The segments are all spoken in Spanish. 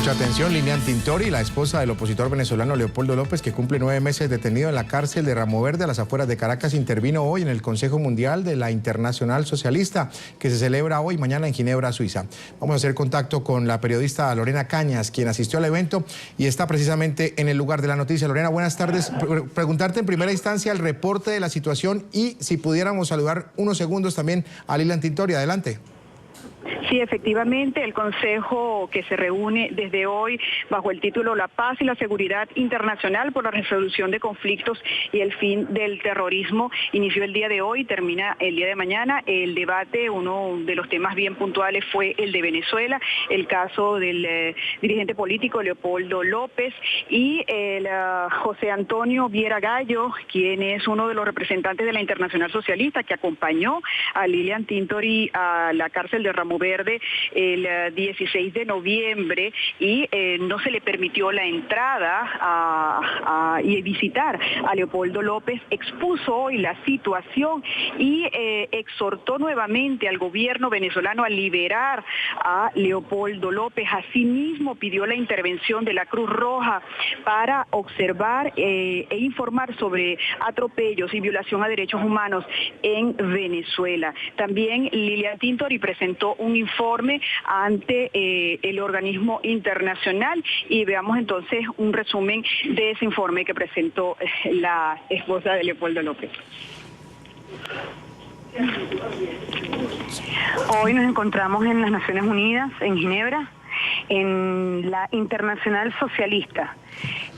Mucha atención, Lilian Tintori, la esposa del opositor venezolano Leopoldo López, que cumple 9 meses detenido en la cárcel de Ramo Verde a las afueras de Caracas, intervino hoy en el Consejo Mundial de la Internacional Socialista, que se celebra hoy y mañana en Ginebra, Suiza. Vamos a hacer contacto con la periodista Lorena Cañas, quien asistió al evento y está precisamente en el lugar de la noticia. Lorena, buenas tardes. Preguntarte en primera instancia el reporte de la situación y si pudiéramos saludar unos segundos también a Lilian Tintori. Adelante. Sí, efectivamente, el Consejo que se reúne desde hoy bajo el título La Paz y la Seguridad Internacional por la Resolución de Conflictos y el Fin del Terrorismo inició el día de hoy, termina el día de mañana. El debate, uno de los temas bien puntuales fue el de Venezuela, el caso del dirigente político Leopoldo López y el José Antonio Viera Gallo, quien es uno de los representantes de la Internacional Socialista que acompañó a Lilian Tintori a la cárcel de Ramo Verde el 16 de noviembre y no se le permitió la entrada y visitar a Leopoldo López. Expuso hoy la situación y exhortó nuevamente al gobierno venezolano a liberar a Leopoldo López. Asimismo pidió la intervención de la Cruz Roja para observar e informar sobre atropellos y violación a derechos humanos en Venezuela. También Lilian Tintori presentó un informe ante el organismo internacional y veamos entonces un resumen de ese informe que presentó la esposa de Leopoldo López. Hoy nos encontramos en las Naciones Unidas, en Ginebra, en la Internacional Socialista.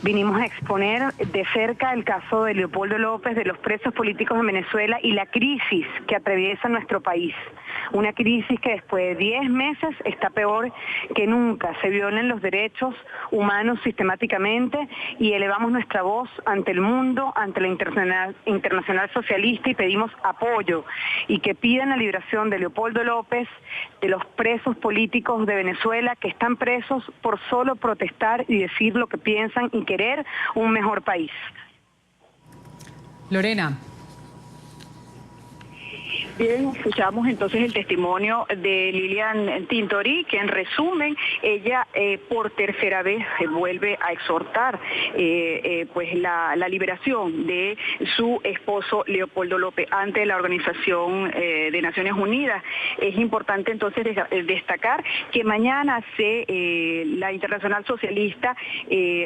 Vinimos a exponer de cerca el caso de Leopoldo López, de los presos políticos en Venezuela y la crisis que atraviesa nuestro país. Una crisis que después de 10 meses está peor que nunca. Se violan los derechos humanos sistemáticamente y elevamos nuestra voz ante el mundo, ante la Internacional Socialista y pedimos apoyo y que pidan la liberación de Leopoldo López, de los presos políticos de Venezuela que están presos por solo protestar y decir lo que piensan y querer un mejor país. Lorena. Bien, escuchamos entonces el testimonio de Lilian Tintori, que en resumen, ella por tercera vez vuelve a exhortar pues la liberación de su esposo Leopoldo López ante la Organización de Naciones Unidas. Es importante entonces destacar que mañana la Internacional Socialista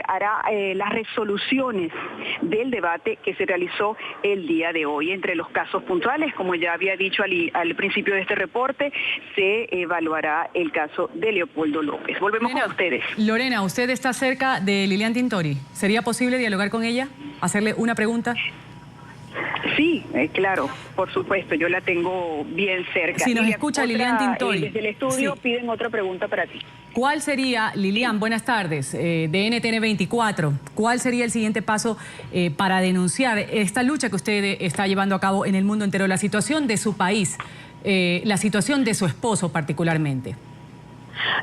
hará las resoluciones del debate que se realizó el día de hoy. Entre los casos puntuales, como ya había dicho al principio de este reporte, se evaluará el caso de Leopoldo López. Volvemos con ustedes. Lorena, usted está cerca de Lilian Tintori. ¿Sería posible dialogar con ella? ¿Hacerle una pregunta? Sí, claro, por supuesto, yo la tengo bien cerca. Si nos escucha Lilian Tintori. Desde el estudio sí. Piden otra pregunta para ti. ¿Cuál sería, Lilian, buenas tardes, de NTN 24, cuál sería el siguiente paso para denunciar esta lucha que usted está llevando a cabo en el mundo entero, la situación de su país, la situación de su esposo particularmente?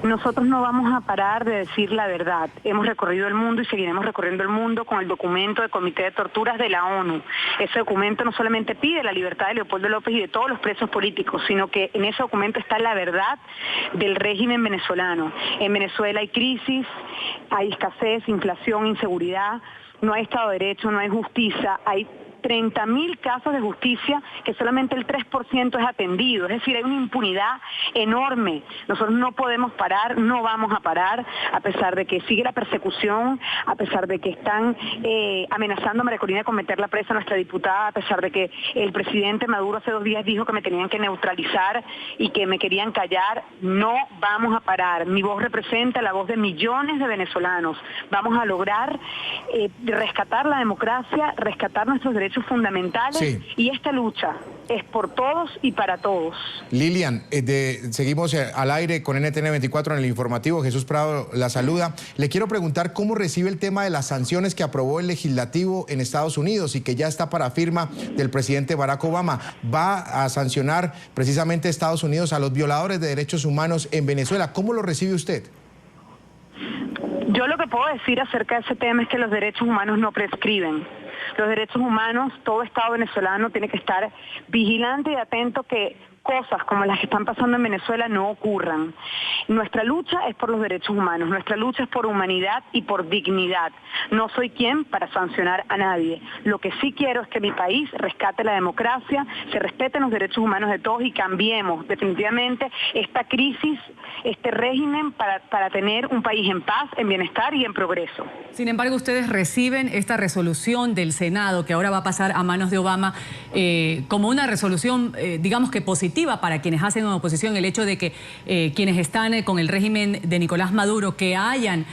Nosotros no vamos a parar de decir la verdad. Hemos recorrido el mundo y seguiremos recorriendo el mundo con el documento del Comité de Torturas de la ONU. Ese documento no solamente pide la libertad de Leopoldo López y de todos los presos políticos, sino que en ese documento está la verdad del régimen venezolano. En Venezuela hay crisis, hay escasez, inflación, inseguridad, no hay Estado de Derecho, no hay justicia, hay 30.000 casos de justicia que solamente el 3% es atendido, es decir, hay una impunidad enorme. Nosotros no podemos parar, no vamos a parar, a pesar de que sigue la persecución, a pesar de que están amenazando a María Corina con meterla presa a nuestra diputada, a pesar de que el presidente Maduro hace 2 días dijo que me tenían que neutralizar y que me querían callar. No vamos a parar. Mi voz representa la voz de millones de venezolanos. Vamos a lograr rescatar la democracia, rescatar nuestros derechos fundamentales, sí. Y esta lucha es por todos y para todos. Lilian, seguimos al aire con NTN 24 en el informativo. Jesús Prado la saluda. Le quiero preguntar cómo recibe el tema de las sanciones que aprobó el legislativo en Estados Unidos y que ya está para firma del presidente Barack Obama. ¿Va a sancionar precisamente Estados Unidos a los violadores de derechos humanos en Venezuela? ¿Cómo lo recibe usted? Yo lo que puedo decir acerca de ese tema es que los derechos humanos no prescriben. Los derechos humanos, todo Estado venezolano tiene que estar vigilante y atento que cosas como las que están pasando en Venezuela no ocurran. Nuestra lucha es por los derechos humanos, nuestra lucha es por humanidad y por dignidad. No soy quien para sancionar a nadie. Lo que sí quiero es que mi país rescate la democracia, se respeten los derechos humanos de todos y cambiemos definitivamente esta crisis, este régimen para tener un país en paz, en bienestar y en progreso. Sin embargo, ustedes reciben esta resolución del Senado que ahora va a pasar a manos de Obama como una resolución, digamos que positiva para quienes hacen oposición, el hecho de que quienes están con el régimen de Nicolás Maduro, que hayan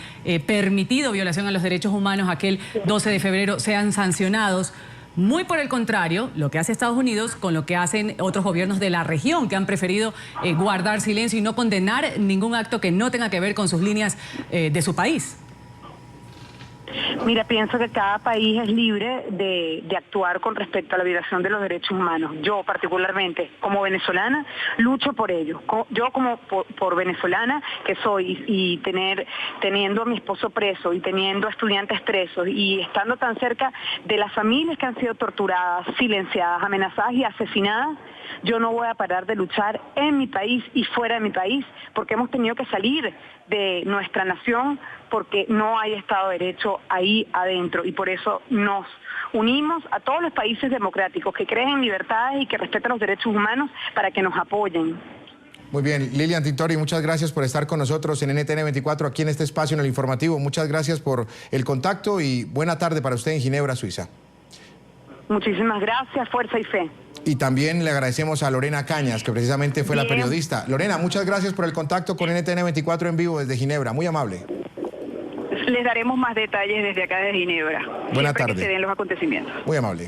permitido violación a los derechos humanos aquel 12 de febrero, sean sancionados. Muy por el contrario, lo que hace Estados Unidos con lo que hacen otros gobiernos de la región, que han preferido guardar silencio y no condenar ningún acto que no tenga que ver con sus líneas de su país. Mira, pienso que cada país es libre de actuar con respecto a la violación de los derechos humanos. Yo particularmente, como venezolana, lucho por ello. Yo como por venezolana que soy y teniendo a mi esposo preso y teniendo estudiantes presos y estando tan cerca de las familias que han sido torturadas, silenciadas, amenazadas y asesinadas, yo no voy a parar de luchar en mi país y fuera de mi país, porque hemos tenido que salir de nuestra nación porque no hay Estado de Derecho ahí adentro y por eso nos unimos a todos los países democráticos que creen en libertades y que respetan los derechos humanos para que nos apoyen. Muy bien, Lilian Tintori, muchas gracias por estar con nosotros en NTN 24 aquí en este espacio en el informativo. Muchas gracias por el contacto y buena tarde para usted en Ginebra, Suiza. Muchísimas gracias, fuerza y fe. Y también le agradecemos a Lorena Cañas, que precisamente fue la periodista. Lorena, muchas gracias por el contacto con NTN 24 en vivo desde Ginebra. Muy amable. Les daremos más detalles desde acá de Ginebra. Buena tarde. Que se den los acontecimientos. Muy amable.